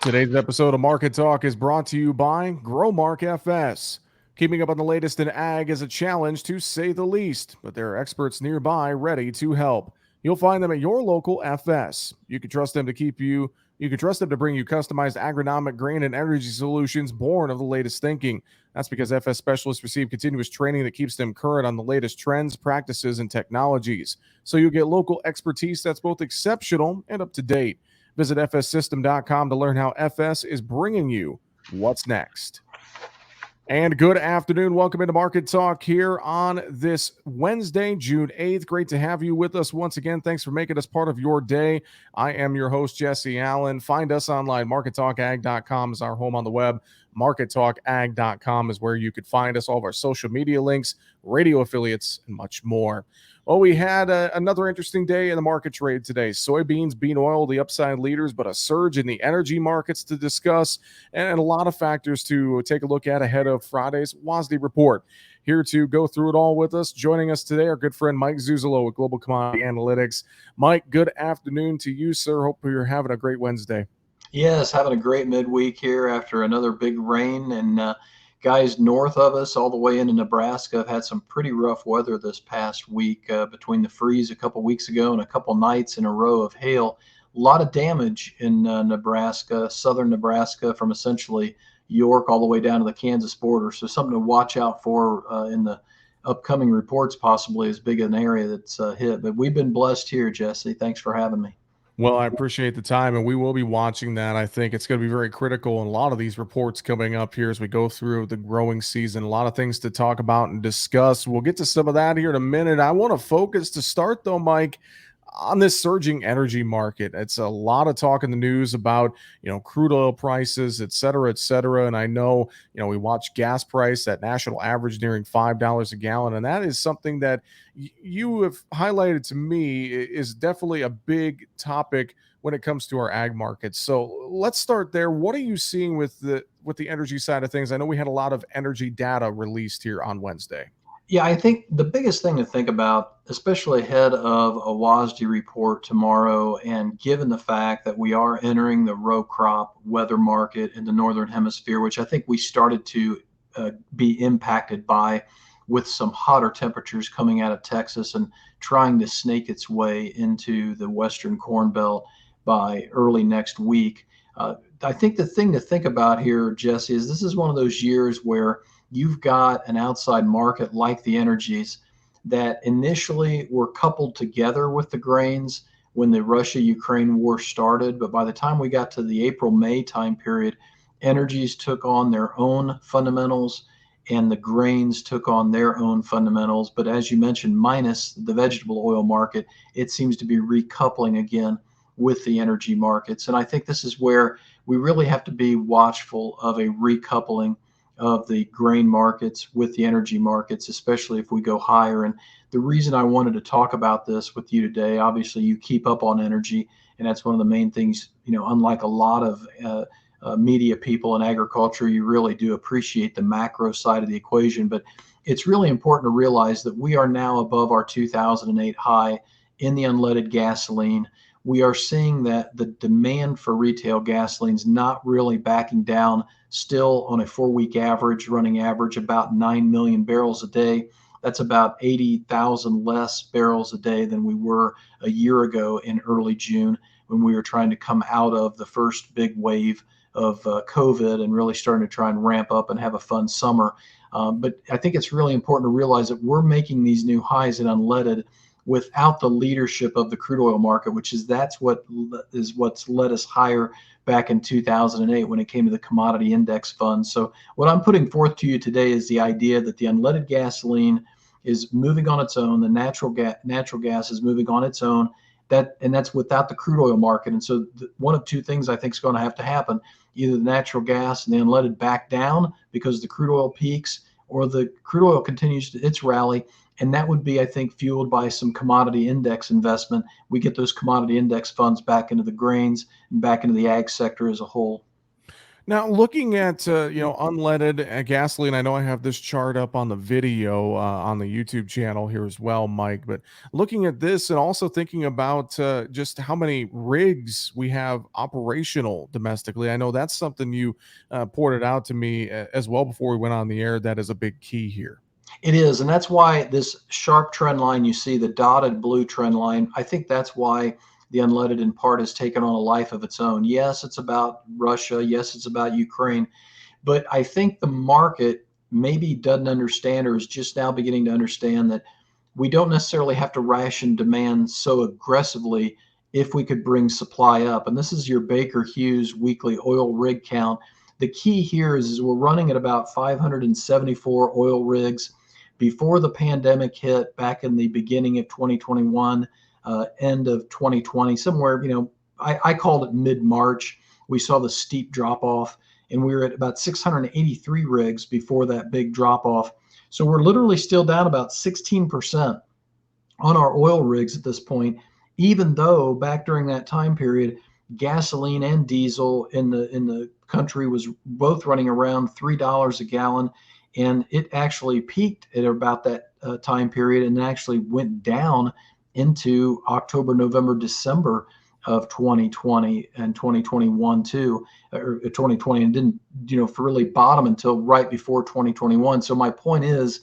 Today's episode of Market Talk is brought to you by GrowMark FS. Keeping up on the latest in ag is a challenge to say the least, but there are experts nearby ready to help. You'll find them at your local FS. You can trust them to bring you customized agronomic, grain, and energy solutions born of the latest thinking. That's because FS specialists receive continuous training that keeps them current on the latest trends, practices, and technologies. So you get local expertise that's both exceptional and up to date. Visit fssystem.com to learn how FS is bringing you what's next. And good afternoon. Welcome into Market Talk here on this Wednesday, June 8th. Great to have you with us once again. Thanks for making us part of your day. I am your host, Jesse Allen. Find us online. MarketTalkAg.com is our home on the web. MarketTalkAg.com is where you could find us, all of our social media links, radio affiliates, and much more. Well, we had another interesting day in the market trade today. Soybeans, bean oil, the upside leaders, but a surge in the energy markets to discuss and a lot of factors to take a look at ahead of Friday's WASDE report. Here to go through it all with us, joining us today, our good friend Mike Zuzolo with Global Commodity Analytics. Mike, good afternoon to you, sir. Hope you're having a great Wednesday. Yes, having a great midweek here after another big rain, and guys north of us all the way into Nebraska have had some pretty rough weather this past week between the freeze a couple weeks ago and a couple nights in a row of hail. A lot of damage in Nebraska, southern Nebraska, from essentially York all the way down to the Kansas border. So something to watch out for in the upcoming reports, possibly as big an area that's hit. But we've been blessed here, Jesse. Thanks for having me. Well, I appreciate the time, and we will be watching that. I think it's going to be very critical in a lot of these reports coming up here as we go through the growing season. A lot of things to talk about and discuss. We'll get to some of that here in a minute. I want to focus to start, though, Mike, on this surging energy market. It's a lot of talk in the news about, crude oil prices, et cetera, et cetera. And I know, we watch gas price, that national average nearing $5 a gallon. And that is something that you have highlighted to me is definitely a big topic when it comes to our ag markets. So let's start there. What are you seeing with the energy side of things? I know we had a lot of energy data released here on Wednesday. Yeah, I think the biggest thing to think about, especially ahead of a WASDE report tomorrow, and given the fact that we are entering the row crop weather market in the Northern Hemisphere, which I think we started to be impacted by with some hotter temperatures coming out of Texas and trying to snake its way into the Western Corn Belt by early next week. I think the thing to think about here, Jesse, is this is one of those years where you've got an outside market like the energies that initially were coupled together with the grains when the Russia-Ukraine war started. But by the time we got to the April-May time period, energies took on their own fundamentals and the grains took on their own fundamentals. But as you mentioned, minus the vegetable oil market, it seems to be recoupling again with the energy markets. And I think this is where we really have to be watchful of a recoupling of the grain markets with the energy markets, especially if we go higher. And the reason I wanted to talk about this with you today, obviously you keep up on energy, and that's one of the main things, unlike a lot of media people in agriculture, you really do appreciate the macro side of the equation. But it's really important to realize that we are now above our 2008 high in the unleaded gasoline. We are seeing that the demand for retail gasoline is not really backing down, still on a 4-week average, running average about 9 million barrels a day. That's about 80,000 less barrels a day than we were a year ago in early June when we were trying to come out of the first big wave of COVID and really starting to try and ramp up and have a fun summer. But I think it's really important to realize that we're making these new highs in unleaded without the leadership of the crude oil market, that's what's led us higher back in 2008 when it came to the commodity index funds. So what I'm putting forth to you today is the idea that the unleaded gasoline is moving on its own, the natural gas is moving on its own, that's without the crude oil market. And so one of two things I think is going to have to happen: either the natural gas and the unleaded back down because the crude oil peaks, or the crude oil continues its rally. And that would be, I think, fueled by some commodity index investment. We get those commodity index funds back into the grains and back into the ag sector as a whole. Now, looking at unleaded gasoline, I know I have this chart up on the video on the YouTube channel here as well, Mike. But looking at this and also thinking about just how many rigs we have operational domestically, I know that's something you pointed out to me as well before we went on the air. That is a big key here. It is, and that's why this sharp trend line you see, the dotted blue trend line, I think that's why the unleaded in part has taken on a life of its own. Yes, it's about Russia. Yes, it's about Ukraine. But I think the market maybe doesn't understand or is just now beginning to understand that we don't necessarily have to ration demand so aggressively if we could bring supply up. And this is your Baker Hughes weekly oil rig count. The key here is we're running at about 574 oil rigs. Before the pandemic hit back in the beginning of 2021, end of 2020, somewhere, I called it mid-March, we saw the steep drop off, and we were at about 683 rigs before that big drop off. So we're literally still down about 16% on our oil rigs at this point, even though back during that time period, gasoline and diesel in the country was both running around $3 a gallon, and it actually peaked at about that time period and actually went down into October, November, December of 2020 and 2021 too, or 2020, and didn't really bottom until right before 2021. So my point is,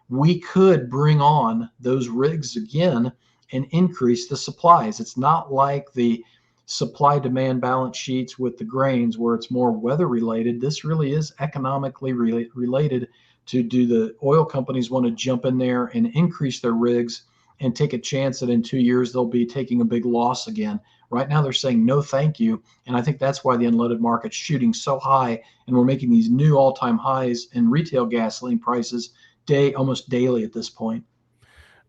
we could bring on those rigs again and increase the supplies. It's not like the supply demand balance sheets with the grains where it's more weather related. This really is economically related to, do the oil companies want to jump in there and increase their rigs and take a chance that in 2 years they'll be taking a big loss again. Right now they're saying no thank you, and I think that's why the unleaded market's shooting so high, and we're making these new all-time highs in retail gasoline prices almost daily at this point.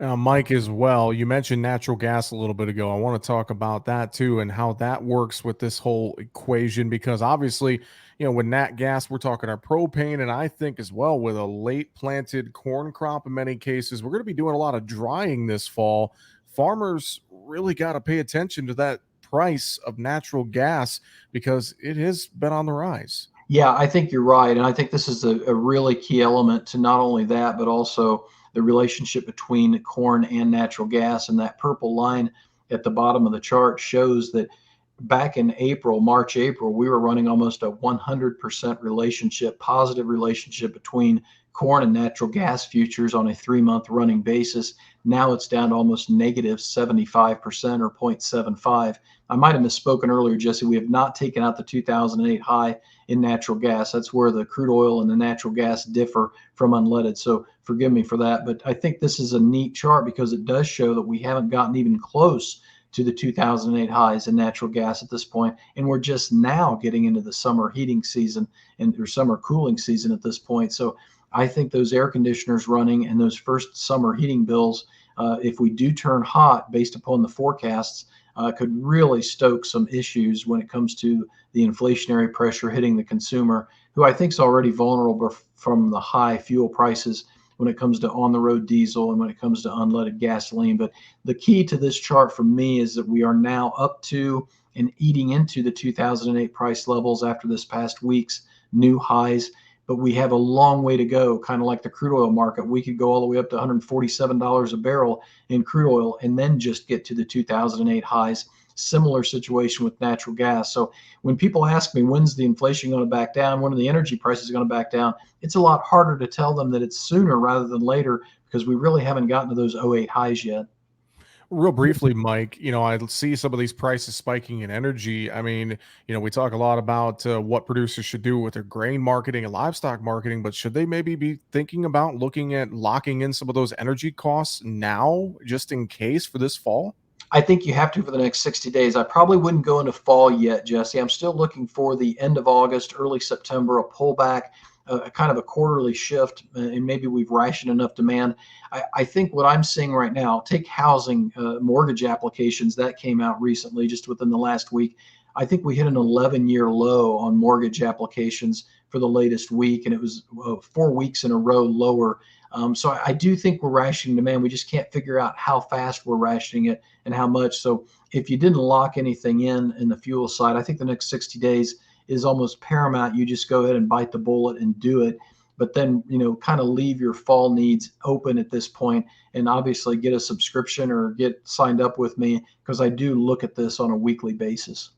Now, Mike, as well, you mentioned natural gas a little bit ago. I want to talk about that too and how that works with this whole equation because obviously, with nat gas, we're talking our propane, and I think as well with a late planted corn crop in many cases, we're going to be doing a lot of drying this fall. Farmers really got to pay attention to that price of natural gas because it has been on the rise. Yeah, I think you're right. And I think this is a really key element to not only that, but also the relationship between corn and natural gas. And that purple line at the bottom of the chart shows that back in April, March, April, we were running almost a 100% relationship, positive relationship between corn and natural gas futures on a 3-month running basis. Now it's down to almost negative 75% or 0.75. I might have misspoken earlier, Jesse. We have not taken out the 2008 high in natural gas. That's where the crude oil and the natural gas differ from unleaded. So forgive me for that. But I think this is a neat chart because it does show that we haven't gotten even close to the 2008 highs in natural gas at this point, and we're just now getting into the summer heating season or summer cooling season at this point. So I think those air conditioners running and those first summer heating bills, if we do turn hot based upon the forecasts, could really stoke some issues when it comes to the inflationary pressure hitting the consumer, who I think is already vulnerable from the high fuel prices when it comes to on-the-road diesel and when it comes to unleaded gasoline. But the key to this chart for me is that we are now up to and eating into the 2008 price levels after this past week's new highs. But we have a long way to go, kind of like the crude oil market. We could go all the way up to $147 a barrel in crude oil and then just get to the 2008 highs. Similar situation with natural gas. So when people ask me, when's the inflation going to back down? When are the energy prices going to back down? It's a lot harder to tell them that it's sooner rather than later because we really haven't gotten to those '08 highs yet. Real briefly, Mike, I see some of these prices spiking in energy. I mean, we talk a lot about what producers should do with their grain marketing and livestock marketing, but should they maybe be thinking about looking at locking in some of those energy costs now, just in case for this fall? I think you have to for the next 60 days. I probably wouldn't go into fall yet, Jesse. I'm still looking for the end of August, early September, a pullback, a kind of a quarterly shift, and maybe we've rationed enough demand. I think what I'm seeing right now, take housing mortgage applications that came out recently, just within the last week. I think we hit an 11-year low on mortgage applications for the latest week, and it was 4 weeks in a row lower. So I do think we're rationing demand. We just can't figure out how fast we're rationing it and how much. So if you didn't lock anything in the fuel side, I think the next 60 days is almost paramount. You just go ahead and bite the bullet and do it. But then, kind of leave your fall needs open at this point, and obviously get a subscription or get signed up with me, because I do look at this on a weekly basis.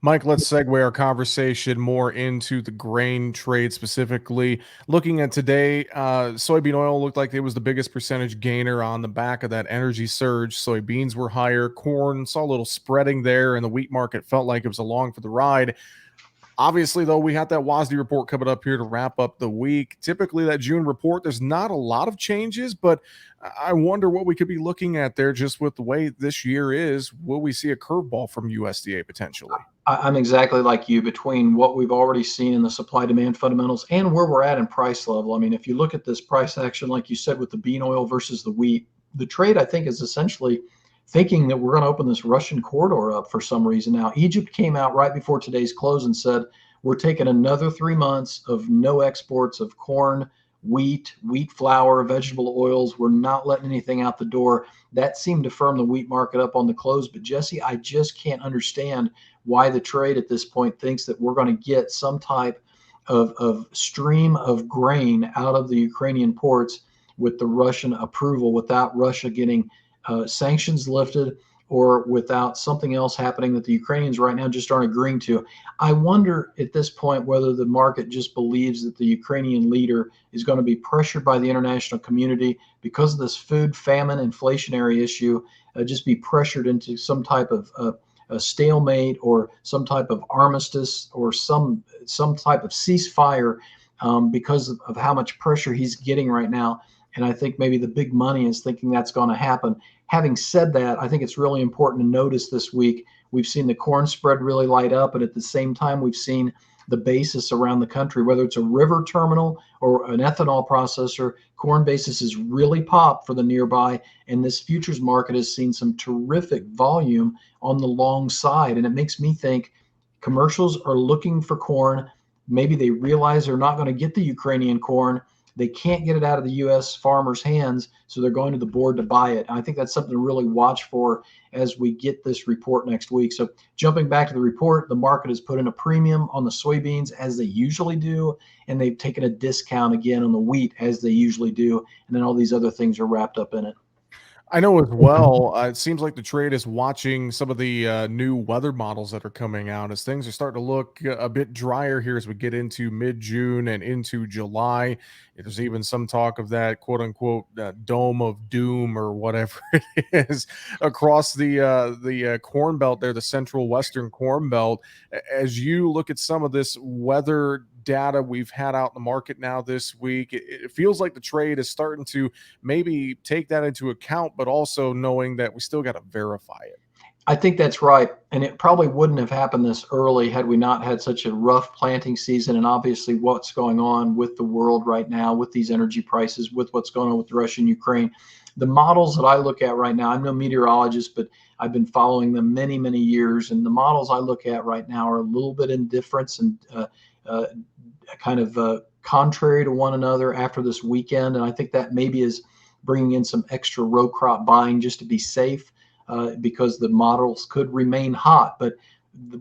Mike, let's segue our conversation more into the grain trade specifically. Looking at today, soybean oil looked like it was the biggest percentage gainer on the back of that energy surge. Soybeans were higher, corn saw a little spreading there, and the wheat market felt like it was along for the ride. Obviously, though, we had that WASDE report coming up here to wrap up the week. Typically, that June report, there's not a lot of changes, but I wonder what we could be looking at there just with the way this year is. Will we see a curveball from USDA potentially? I'm exactly like you, between what we've already seen in the supply demand fundamentals and where we're at in price level. I mean, if you look at this price action, like you said, with the bean oil versus the wheat, the trade, I think, is essentially thinking that we're going to open this Russian corridor up for some reason. Now, Egypt came out right before today's close and said, we're taking another 3 months of no exports of corn, wheat flour, vegetable oils. We're not letting anything out the door. That seemed to firm the wheat market up on the close. But Jesse, I just can't understand why the trade at this point thinks that we're going to get some type of stream of grain out of the Ukrainian ports with the Russian approval, without Russia getting sanctions lifted, or without something else happening that the Ukrainians right now just aren't agreeing to. I wonder at this point whether the market just believes that the Ukrainian leader is going to be pressured by the international community because of this food famine inflationary issue, just be pressured into some type of a stalemate, or some type of armistice, or some type of ceasefire, because of how much pressure he's getting right now. And I think maybe the big money is thinking that's going to happen. Having said that, I think it's really important to notice this week we've seen the corn spread really light up, and at the same time we've seen the basis around the country, whether it's a river terminal or an ethanol processor, corn basis has really popped for the nearby. And this futures market has seen some terrific volume on the long side. And it makes me think commercials are looking for corn. Maybe they realize they're not going to get the Ukrainian corn. They can't get it out of the U.S. farmers' hands, so they're going to the board to buy it. And I think that's something to really watch for as we get this report next week. So jumping back to the report, the market has put in a premium on the soybeans, as they usually do, and they've taken a discount again on the wheat, as they usually do. And then all these other things are wrapped up in it. I know as well. It seems like the trade is watching some of the new weather models that are coming out as things are starting to look a bit drier here as we get into mid June and into July. There's even some talk of that quote unquote dome of doom or whatever it is across the corn belt there, the central western corn belt. As you look at some of this weather data we've had out in the market now this week, it feels like the trade is starting to maybe take that into account, but also knowing that we still got to verify it. I think that's right. And it probably wouldn't have happened this early had we not had such a rough planting season. And obviously, what's going on with the world right now, with these energy prices, with what's going on with Russia and Ukraine. The models that I look at right now, I'm no meteorologist, but I've been following them many, many years. And the models I look at right now are a little bit in difference and uh, kind of contrary to one another after this weekend. And I think that maybe is bringing in some extra row crop buying just to be safe, because the models could remain hot. But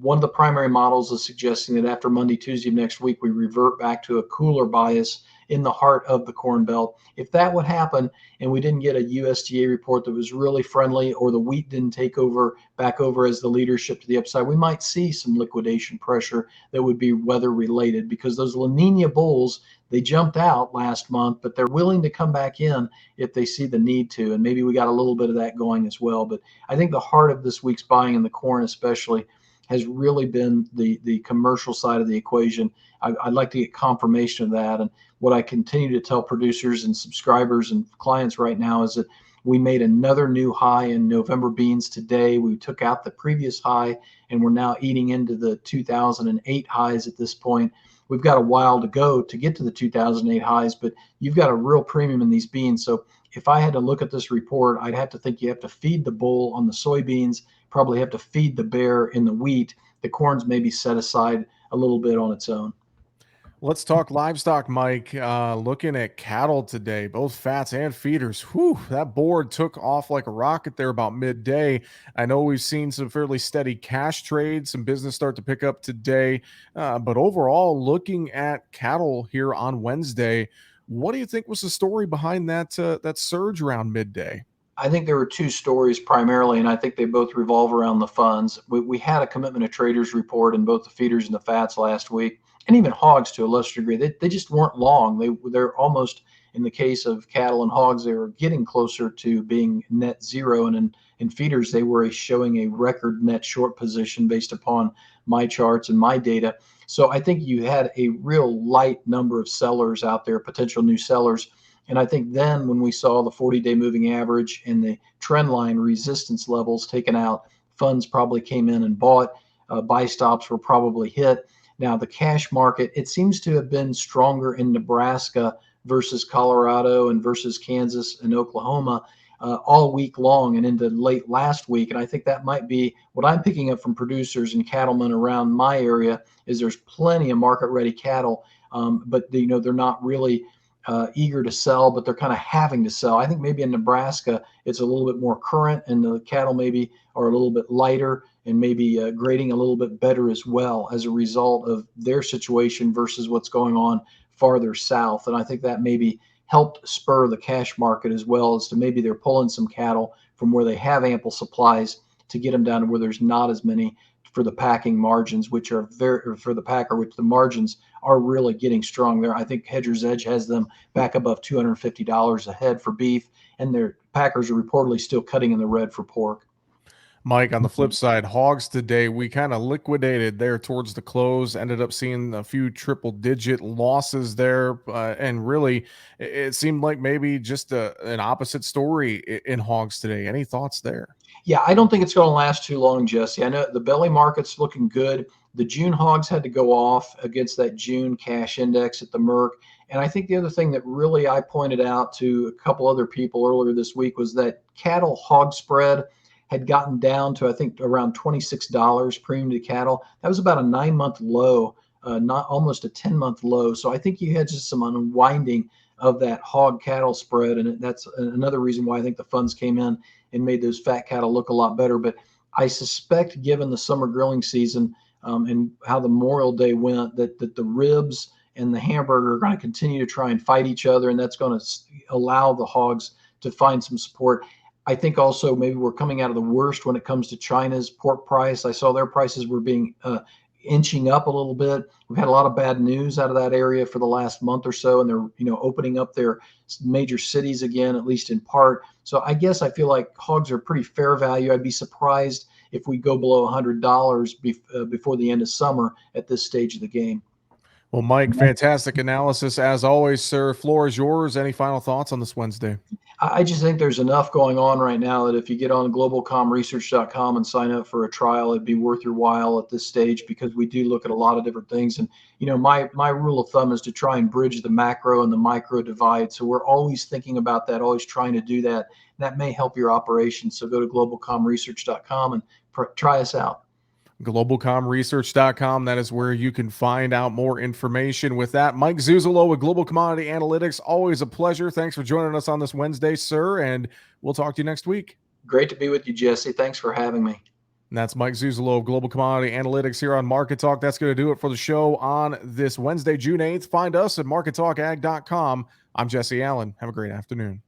one of the primary models is suggesting that after Monday, Tuesday of next week, we revert back to a cooler bias in the heart of the Corn Belt. If that would happen and we didn't get a USDA report that was really friendly, or the wheat didn't take over back over as the leadership to the upside, we might see some liquidation pressure that would be weather related, because those La Nina bulls, they jumped out last month, but they're willing to come back in if they see the need to. And maybe we got a little bit of that going as well. But I think the heart of this week's buying in the corn especially has really been the commercial side of the equation. I'd like to get confirmation of that. And what I continue to tell producers and subscribers and clients right now is that we made another new high in November beans today. We took out the previous high, and we're now eating into the 2008 highs at this point. We've got a while to go to get to the 2008 highs, but you've got a real premium in these beans. So if I had to look at this report, I'd have to think you have to feed the bull on the soybeans, probably have to feed the bear in the wheat. The corn's maybe set aside a little bit on its own. Let's talk livestock, Mike. Looking at cattle today, both fats and feeders. Whew, that board took off like a rocket there about midday. I know we've seen some fairly steady cash trades, some business start to pick up today. But overall, looking at cattle here on Wednesday, what do you think was the story behind that surge around midday? I think there were two stories primarily, and I think they both revolve around the funds. We had a commitment of traders report in both the feeders and the fats last week, and even hogs to a lesser degree. They just weren't long. They're almost, in the case of cattle and hogs, they were getting closer to being net zero. And in feeders, they were showing a record net short position based upon my charts and my data. So I think you had a real light number of sellers out there, potential new sellers. And I think then when we saw the 40-day moving average and the trend line resistance levels taken out, funds probably came in and bought. Buy stops were probably hit. Now, the cash market, it seems to have been stronger in Nebraska versus Colorado and versus Kansas and Oklahoma all week long and into late last week. And I think that might be what I'm picking up from producers and cattlemen around my area is there's plenty of market ready cattle, but they're not really eager to sell, but they're kind of having to sell. I think maybe in Nebraska, it's a little bit more current, and the cattle maybe are a little bit lighter and maybe grading a little bit better as well as a result of their situation versus what's going on farther south. And I think that maybe helped spur the cash market as well as to maybe they're pulling some cattle from where they have ample supplies to get them down to where there's not as many for the packing margins, which are very for the packer, which the margins are really getting strong there. I think Hedger's Edge has them back above $250 a head for beef, and their packers are reportedly still cutting in the red for pork. Mike, on the flip side, hogs today, we kind of liquidated there towards the close, ended up seeing a few triple digit losses there. And really, it seemed like maybe just an opposite story in hogs today. Any thoughts there? Yeah, I don't think it's going to last too long, Jesse. I know the belly market's looking good. The June hogs had to go off against that June cash index at the Merc. And I think the other thing that really I pointed out to a couple other people earlier this week was that cattle hog spread had gotten down to, I think, around $26 premium to cattle. That was about a 9 month low, not almost a 10 month low. So I think you had just some unwinding of that hog cattle spread. And that's another reason why I think the funds came in and made those fat cattle look a lot better. But I suspect, given the summer grilling season and how the Memorial Day went, that the ribs and the hamburger are going to continue to try and fight each other, and that's going to allow the hogs to find some support. I think also maybe we're coming out of the worst when it comes to China's pork price. I saw their prices were being inching up a little bit. We've had a lot of bad news out of that area for the last month or so, and they're opening up their major cities again, at least in part. So I guess I feel like hogs are pretty fair value. I'd be surprised if we go below $100 before the end of summer at this stage of the game. Well, Mike, fantastic analysis as always, sir. Floor is yours. Any final thoughts on this Wednesday? I just think there's enough going on right now that if you get on globalcomresearch.com and sign up for a trial, it'd be worth your while at this stage because we do look at a lot of different things. And my rule of thumb is to try and bridge the macro and the micro divide. So we're always thinking about that, always trying to do that. That may help your operation. So go to globalcomresearch.com and try us out. Globalcomresearch.com. That is where you can find out more information. With that, Mike Zuzolo with Global Commodity Analytics. Always a pleasure. Thanks for joining us on this Wednesday, sir, and we'll talk to you next week. Great to be with you, Jesse. Thanks for having me. And that's Mike Zuzolo of Global Commodity Analytics here on Market Talk. That's going to do it for the show on this Wednesday, June 8th. Find us at markettalkag.com. I'm Jesse Allen. Have a great afternoon.